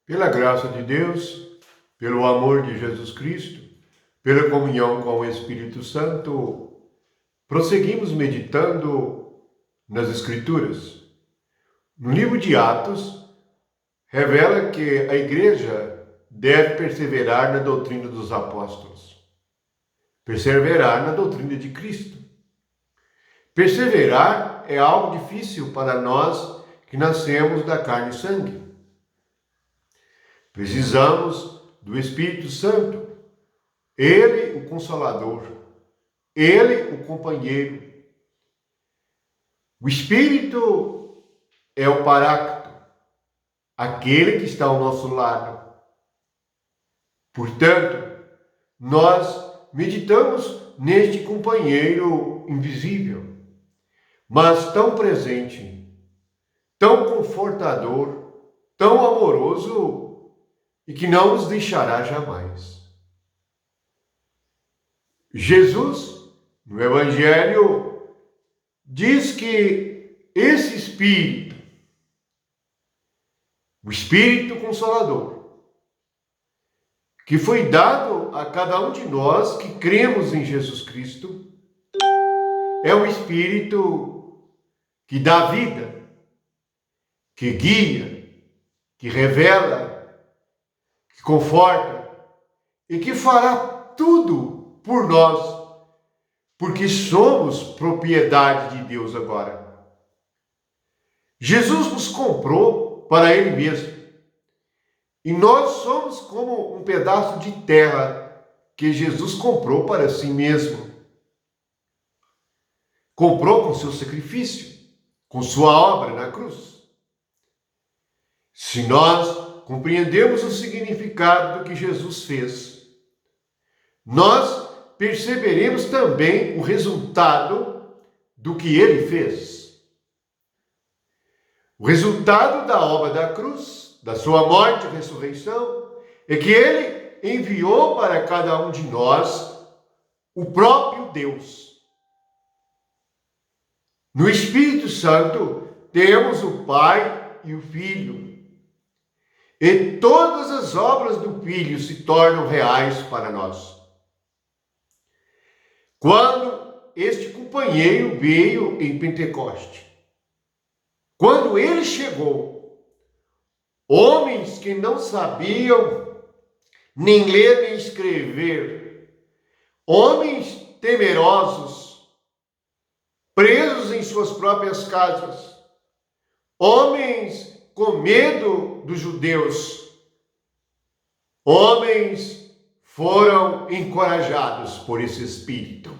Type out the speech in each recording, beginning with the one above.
Pela graça de Deus, pelo amor de Jesus Cristo, pela comunhão com o Espírito Santo, prosseguimos meditando nas Escrituras. No livro de Atos, revela que a Igreja deve perseverar na doutrina dos apóstolos, perseverar na doutrina de Cristo. Perseverar é algo difícil para nós que nascemos da carne e sangue. Precisamos do Espírito Santo, Ele o Consolador, Ele o companheiro. O Espírito é o Paráclito, aquele que está ao nosso lado. Portanto, nós meditamos neste companheiro invisível, mas tão presente, tão confortador, tão amoroso e que não nos deixará jamais. Jesus, no Evangelho, diz que esse Espírito, o Espírito Consolador, que foi dado a cada um de nós que cremos em Jesus Cristo, é o Espírito que dá vida, que guia, que revela, que conforta e que fará tudo por nós, porque somos propriedade de Deus agora. Jesus nos comprou para Ele mesmo. E nós somos como um pedaço de terra que Jesus comprou para si mesmo. Comprou com seu sacrifício, com sua obra na cruz. Se nós compreendemos o significado do que Jesus fez, nós perceberemos também o resultado do que Ele fez. O resultado da obra da cruz, da sua morte e ressurreição, é que Ele enviou para cada um de nós o próprio Deus. No Espírito Santo temos o Pai e o Filho. E todas as obras do Filho se tornam reais para nós. Quando este companheiro veio em Pentecoste, quando ele chegou, homens que não sabiam nem ler nem escrever, homens temerosos, presos em suas próprias casas, homens com medo dos judeus, homens foram encorajados por esse Espírito.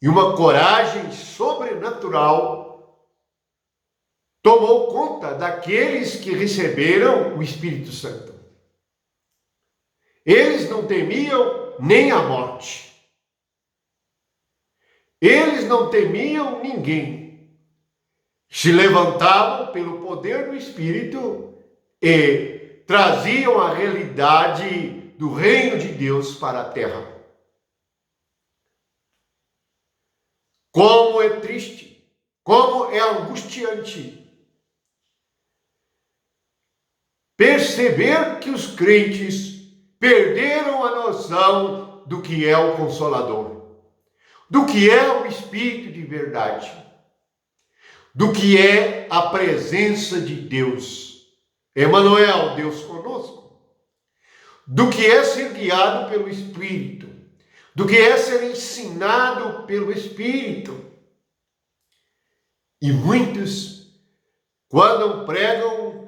E uma coragem sobrenatural tomou conta daqueles que receberam o Espírito Santo. Eles não temiam nem a morte. Eles não temiam ninguém. Se levantavam pelo poder do Espírito e traziam a realidade do reino de Deus para a terra. Como é triste, como é angustiante perceber que os crentes perderam a noção do que é o Consolador, do que é o Espírito de verdade, do que é a presença de Deus, Emanuel, Deus conosco, do que é ser guiado pelo Espírito, do que é ser ensinado pelo Espírito. E muitos, quando pregam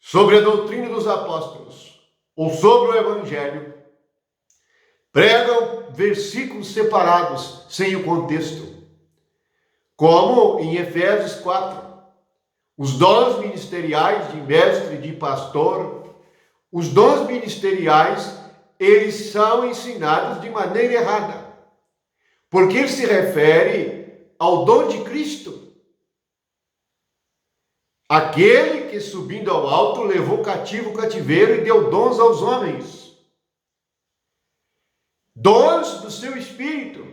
sobre a doutrina dos apóstolos ou sobre o Evangelho, pregam versículos separados, sem o contexto. Como em Efésios 4, os dons ministeriais de mestre e de pastor, os dons ministeriais, eles são ensinados de maneira errada, porque ele se refere ao dom de Cristo, aquele que subindo ao alto levou cativo o cativeiro e deu dons aos homens, dons do seu Espírito,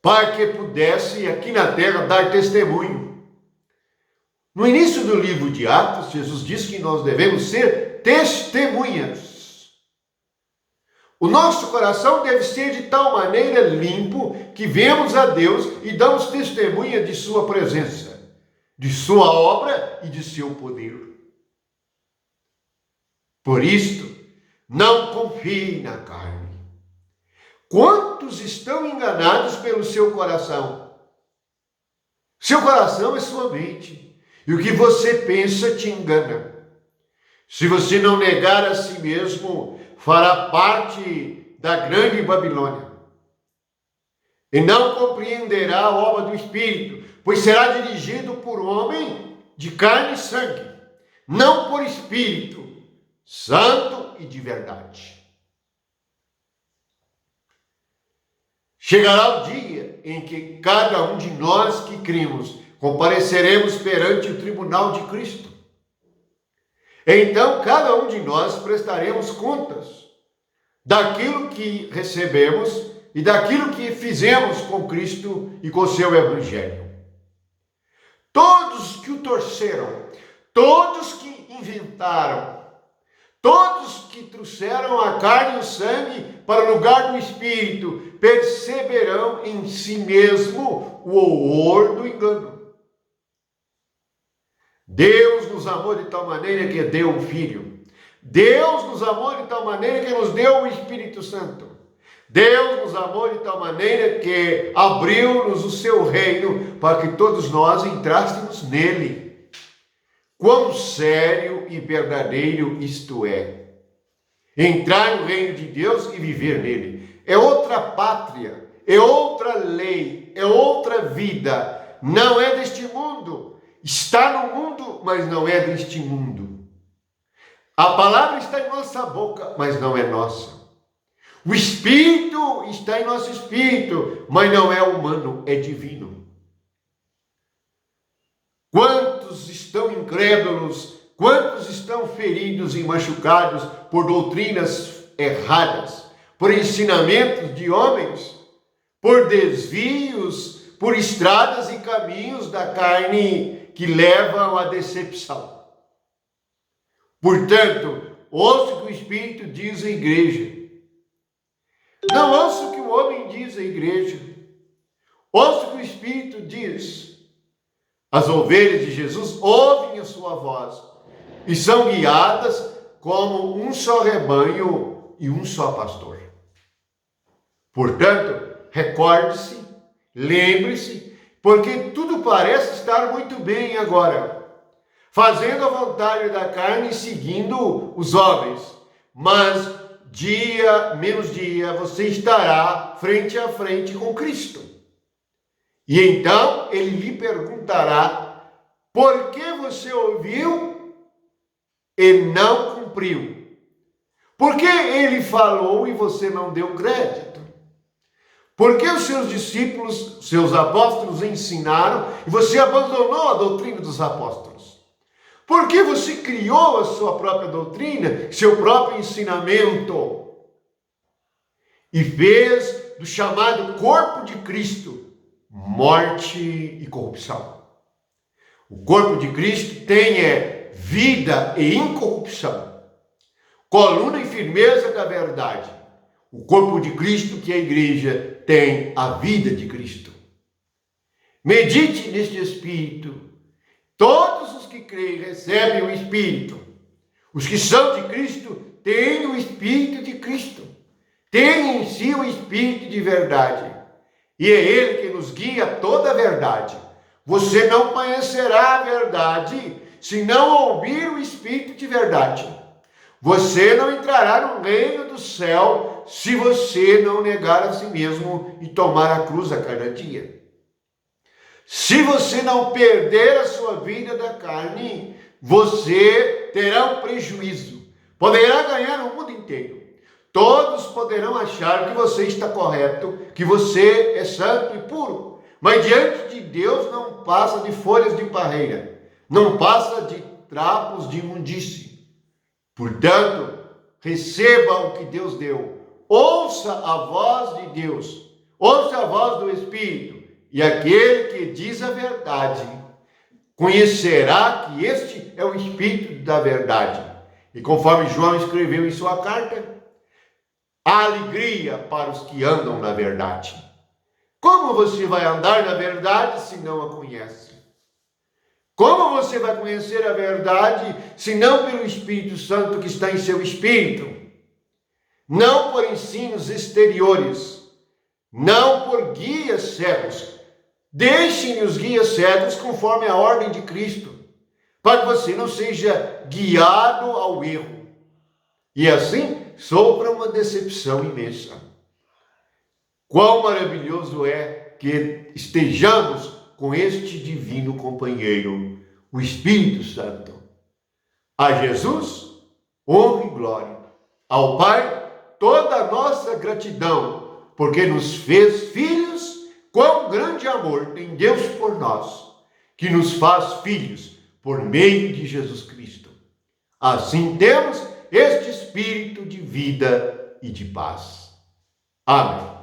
para que pudesse aqui na terra dar testemunho. No início do livro de Atos, Jesus diz que nós devemos ser testemunhas. O nosso coração deve ser de tal maneira limpo que vemos a Deus e damos testemunha de sua presença, de sua obra e de seu poder. Por isto, não confie na carne. Quantos estão enganados pelo seu coração? Seu coração é sua mente, e o que você pensa te engana. Se você não negar a si mesmo, fará parte da grande Babilônia. E não compreenderá a obra do Espírito, pois será dirigido por homem de carne e sangue, não por Espírito Santo e de verdade. Chegará o dia em que cada um de nós que cremos compareceremos perante o tribunal de Cristo. Então, cada um de nós prestaremos contas daquilo que recebemos e daquilo que fizemos com Cristo e com seu Evangelho. Todos que o torceram, todos que inventaram, todos que trouxeram a carne e o sangue para o lugar do Espírito, perceberão em si mesmo o horror do engano. Deus nos amou de tal maneira que deu o Filho. Deus nos amou de tal maneira que nos deu o Espírito Santo. Deus nos amou de tal maneira que abriu-nos o seu reino para que todos nós entrássemos nele. Quão sério e verdadeiro isto é! Entrar no reino de Deus e viver nele. É outra pátria, é outra lei, é outra vida. Não é deste mundo. Está no mundo, mas não é deste mundo. A palavra está em nossa boca, mas não é nossa. O Espírito está em nosso espírito, mas não é humano, é divino. Quantos estão incrédulos, quantos estão feridos e machucados por doutrinas erradas, por ensinamentos de homens, por desvios, por estradas e caminhos da carne que levam à decepção. Portanto, ouça o que o Espírito diz à igreja. Não ouça o que o homem diz à igreja. Ouça o que o Espírito diz. As ovelhas de Jesus ouvem a sua voz e são guiadas como um só rebanho e um só pastor. Portanto, recorde-se, lembre-se, porque tudo parece estar muito bem agora, fazendo a vontade da carne e seguindo os homens, mas dia menos dia você estará frente a frente com Cristo. E então ele lhe perguntará: por que você ouviu e não cumpriu? Por que ele falou e você não deu crédito? Por que os seus discípulos, seus apóstolos ensinaram e você abandonou a doutrina dos apóstolos? Por que você criou a sua própria doutrina, seu próprio ensinamento e fez do chamado corpo de Cristo morte e corrupção? O corpo de Cristo tem vida e incorrupção, coluna e firmeza da verdade. O corpo de Cristo, que é a igreja, tem a vida de Cristo. Medite neste Espírito. Todos os que creem recebem o Espírito. Os que são de Cristo têm o Espírito de Cristo. Têm em si o Espírito de verdade. E é Ele que nos guia a toda a verdade. Você não conhecerá a verdade se não ouvir o Espírito de verdade. Você não entrará no reino do céu se você não negar a si mesmo e tomar a cruz a cada dia. Se você não perder a sua vida da carne, você terá um prejuízo. Poderá ganhar o mundo inteiro. Todos poderão achar que você está correto, que você é santo e puro. Mas diante de Deus não passa de folhas de parreira, não passa de trapos de imundície. Portanto, receba o que Deus deu. Ouça a voz de Deus. Ouça a voz do Espírito. E aquele que diz a verdade, conhecerá que este é o Espírito da verdade. E conforme João escreveu em sua carta, há alegria para os que andam na verdade. Como você vai andar na verdade se não a conhece? Como você vai conhecer a verdade se não pelo Espírito Santo que está em seu espírito? Não por ensinos exteriores, não por guias cegos. Deixem os guias cegos conforme a ordem de Cristo, para que você não seja guiado ao erro. E assim, sofra uma decepção imensa. Quão maravilhoso é que estejamos com este divino companheiro, o Espírito Santo. A Jesus, honra e glória. Ao Pai, toda a nossa gratidão, porque nos fez filhos. Quão grande amor tem Deus por nós, que nos faz filhos por meio de Jesus Cristo. Assim temos este espírito de vida e de paz. Amém.